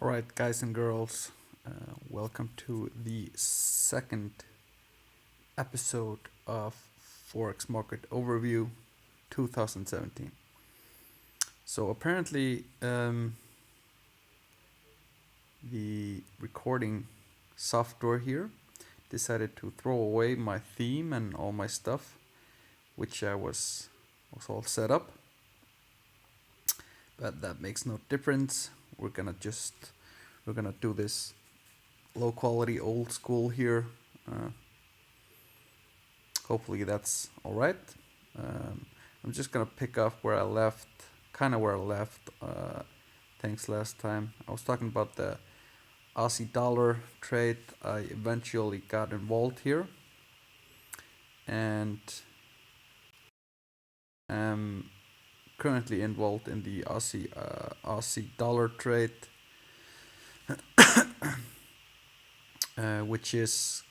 Alright, guys and girls, welcome to the second episode of Forex Market Overview 2017. So, apparently, the recording software here decided to throw away my theme and all my stuff, which I was all set up. But that makes no difference. We're gonna do this low quality old school here. Hopefully that's all right. I'm just gonna pick up where I left, kind of where I left. Thanks last time. I was talking about the Aussie dollar trade. I eventually got involved here, and am currently involved in the Aussie dollar trade, which is,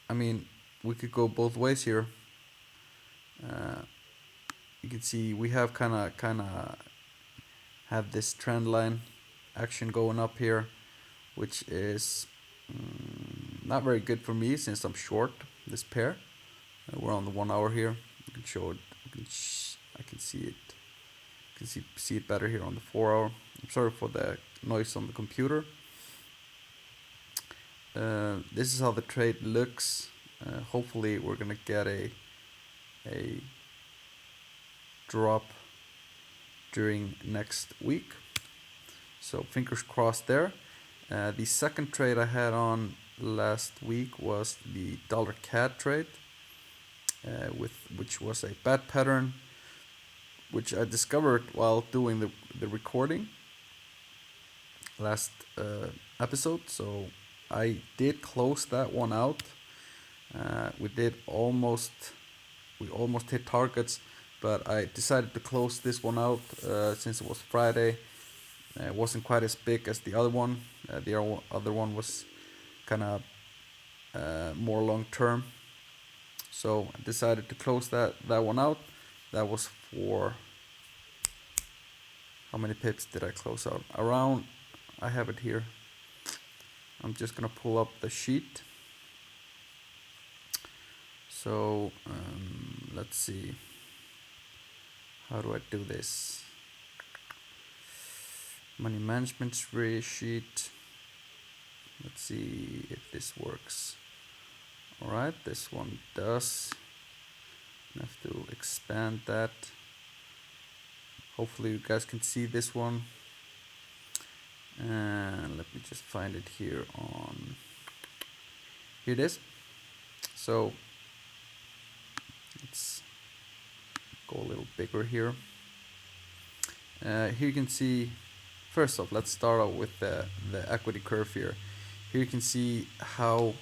I mean, we could go both ways here. You can see we have kind of have this trend line action going up here, which is not very good for me since I'm short this pair. We're on the 1 hour here. You can show it. I can see it. You can see it better here on the 4 hour. I'm sorry for the noise on the computer. This is how the trade looks. Hopefully, we're gonna get a drop during next week. So fingers crossed there. The second trade I had on last week was the dollar CAD trade, which was a bad pattern, which I discovered while doing the recording last episode. So I did close that one out. We almost hit targets, but I decided to close this one out since it was Friday. It wasn't quite as big as the other one. The other one was kind of more long term. So I decided to close that one out. That was for, how many pips did I close out? Around, I have it here. I'm just gonna pull up the sheet. So let's see. How do I do this? Money management sheet. Let's see if this works. Alright, this one does. I have to expand that. Hopefully you guys can see this one. And let me just find it here on. Here it is. So let's go a little bigger here. Here you can see, first off, let's start out with the equity curve here. Here you can see how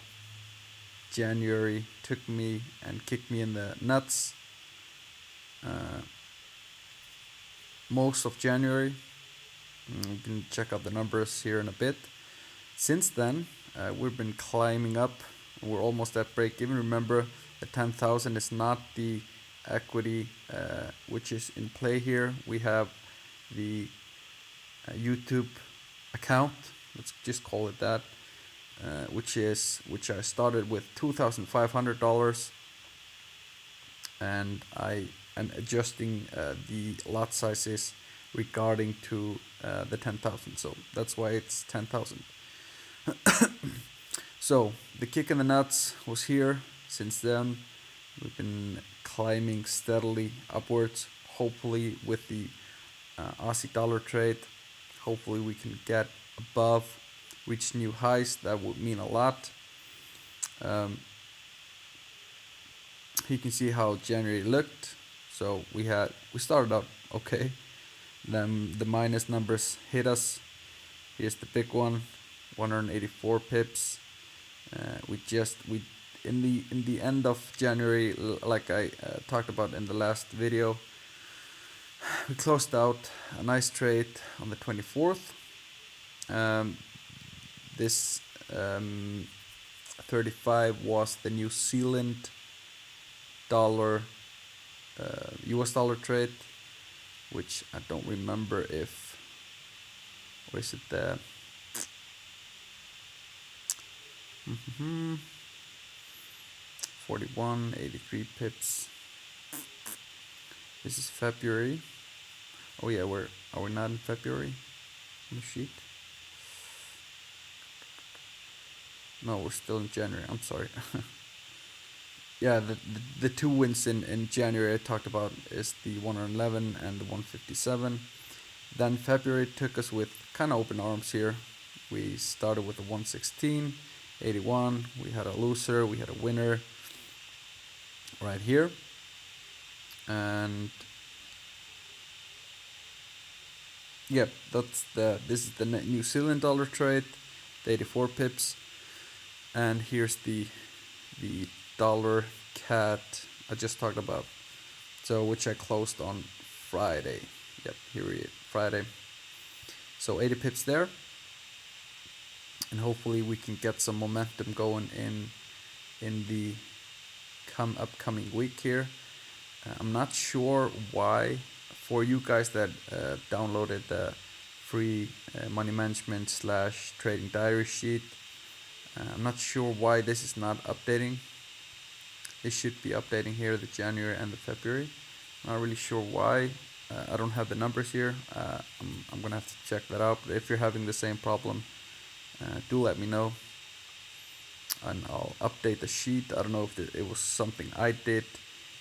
January took me and kicked me in the nuts. Most of January. You can check out the numbers here in a bit. Since then, we've been climbing up. We're almost at break even. Remember, the 10,000 is not the equity which is in play here. We have the YouTube account. Let's just call it that. Which I started with $2,500, and I am adjusting the lot sizes regarding to the 10,000. So that's why it's 10,000. So the kick in the nuts was here. Since then, we've been climbing steadily upwards. Hopefully, with the Aussie dollar trade, hopefully we can get above, reach new highs. That would mean a lot. You can see how January looked. So we started out okay. Then the minus numbers hit us. Here's the big one, 184 pips. We in the end of January, like I talked about in the last video, we closed out a nice trade on the 24th. This 35 was the New Zealand dollar, US dollar trade, which I don't remember if or is it the 41, 83 pips. This is February. Oh yeah, are we not in February on the sheet? No, we're still in January. I'm sorry. Yeah, the two wins in January I talked about is the 111 and the 157. Then February took us with kind of open arms here. We started with the 116, 81. We had a loser, we had a winner right here. And yep, this is the New Zealand dollar trade, the 84 pips. And here's the dollar cat I just talked about. So which I closed on Friday. Yep, here we are, Friday. So 80 pips there. And hopefully we can get some momentum going in the upcoming week here. I'm not sure why, for you guys that downloaded the free money management / trading diary sheet, I'm not sure why this is not updating. This should be updating here, the January and the February. Not really sure why. I don't have the numbers here. I'm gonna have to check that out. But if you're having the same problem, do let me know, and I'll update the sheet. I don't know if it was something I did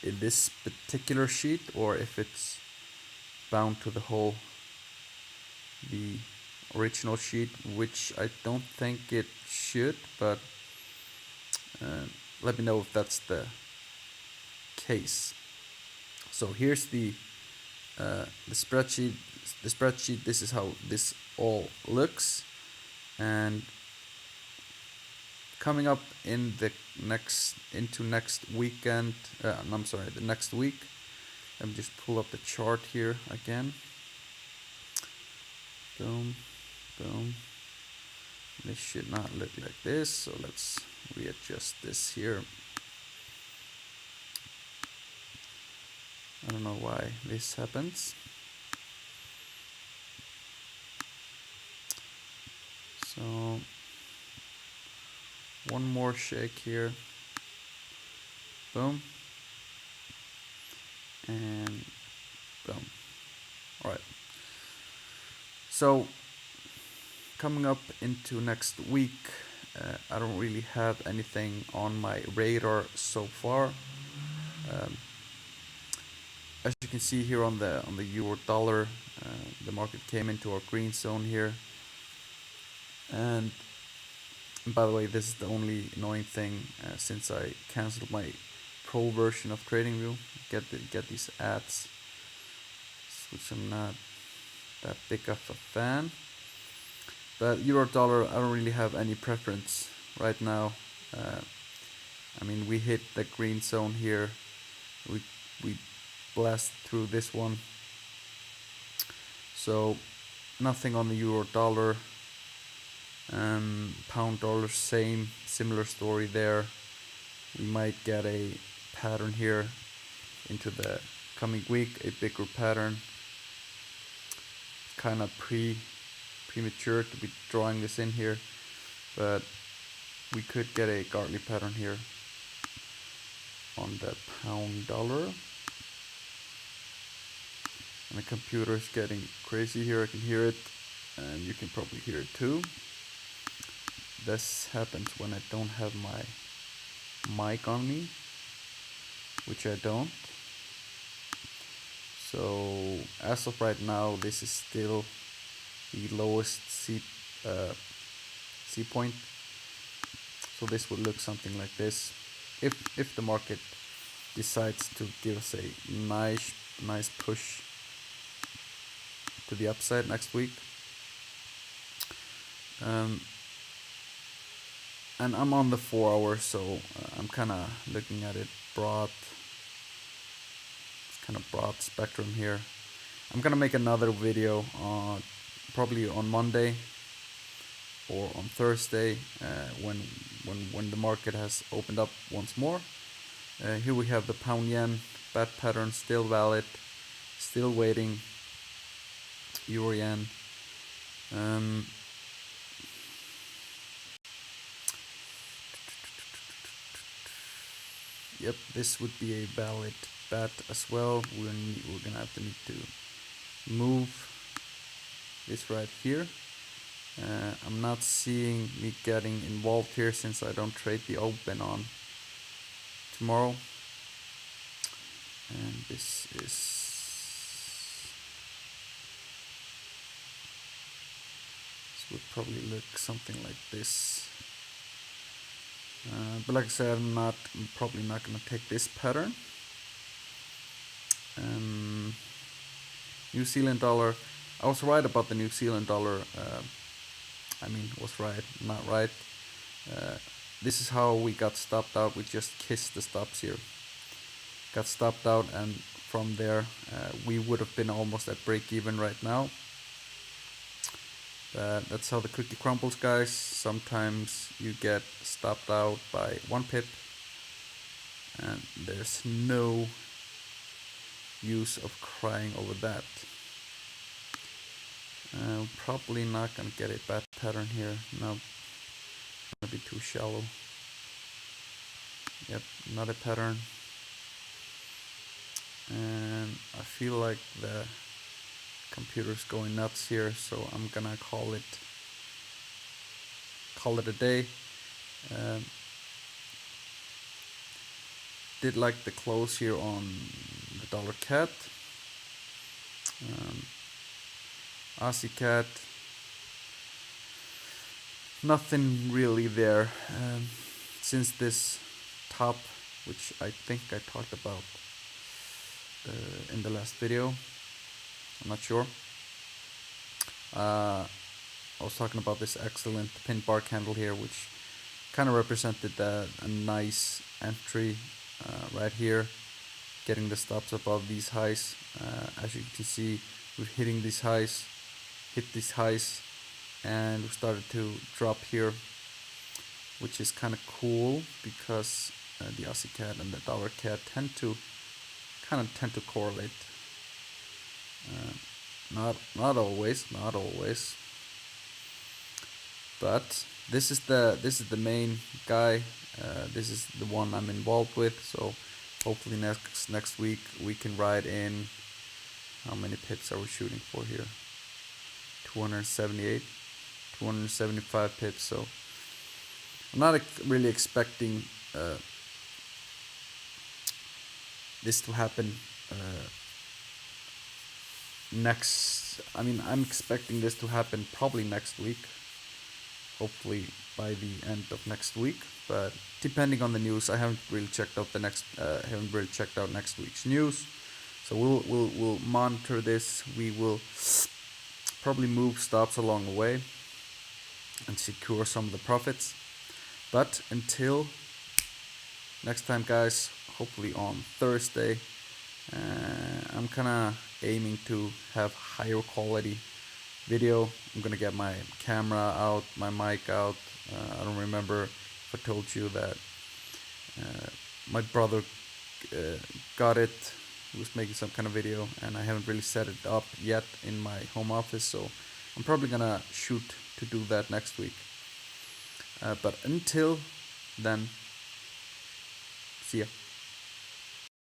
in this particular sheet, or if it's bound to the original sheet, which I don't think it should, but let me know if that's the case. So here's the spreadsheet. The spreadsheet. This is how this all looks, and coming up in the next weekend. I'm sorry, the next week. Let me just pull up the chart here again. Boom, boom. This should not look like this, so let's readjust this here. I don't know why this happens. So one more shake here. Boom. And boom. Alright. So coming up into next week, I don't really have anything on my radar so far. As you can see here on the euro dollar, the market came into our green zone here. And by the way, this is the only annoying thing, since I cancelled my pro version of TradingView. Get these ads, which I'm not that big of a fan. But euro dollar, I don't really have any preference right now. I mean, we hit the green zone here. We blast through this one. So nothing on the euro dollar. Pound dollar, similar story there. We might get a pattern here into the coming week, a bigger pattern. Kind of premature to be drawing this in here, but we could get a Gartley pattern here on the pound dollar. And the computer is getting crazy here. I can hear it, and you can probably hear it too. This happens when I don't have my mic on me, which I don't. So as of right now, this is still the lowest C point. So this would look something like this if the market decides to give us a nice push to the upside next week. And I'm on the 4 hours, so I'm kind of looking at it broad. It's kind of broad spectrum here. I'm gonna make another video probably on Monday or on Thursday, when the market has opened up once more. Here we have the pound yen bat pattern still valid, still waiting. Euro yen, Um, yep, this would be a valid bet as well. We're gonna have to need to move this right here. I'm not seeing me getting involved here since I don't trade the open on tomorrow. And this would probably look something like this. But like I said, I'm probably not gonna take this pattern. New Zealand dollar. I was right about the New Zealand dollar. Was right, not right. This is how we got stopped out. We just kissed the stops here. Got stopped out, and from there we would have been almost at break even right now. That's how the cookie crumbles, guys. Sometimes you get stopped out by 1 pip, and there's no use of crying over that. Probably not gonna get a bad pattern here. No, gonna be too shallow. Yep, not a pattern. And I feel like the computer's going nuts here, so I'm gonna call it a day. Did like the close here on the dollar cat. Aussie cat, nothing really there. Since this top, which I think I talked about in the last video, I'm not sure. I was talking about this excellent pin bar candle here, which kind of represented a nice entry right here, getting the stops above these highs. As you can see, we're hitting these highs, and we started to drop here, which is kind of cool because the Aussie cat and the dollar cat tend to correlate. Not always, but this is the main guy. This is the one I'm involved with. So hopefully next week we can ride in. How many pips are we shooting for here? 278, 275 pips. So I'm not really expecting this to happen next. I'm expecting this to happen probably next week, hopefully by the end of next week, but depending on the news. I haven't really checked out next week's news, so we'll monitor this. We will probably move stops along the way and secure some of the profits. But until next time, guys, hopefully on Thursday, I'm kinda aiming to have higher quality video. I'm gonna get my camera out, my mic out. I don't remember if I told you that my brother got it. He was making some kind of video, and I haven't really set it up yet in my home office, so I'm probably gonna shoot to do that next week. But until then, see ya.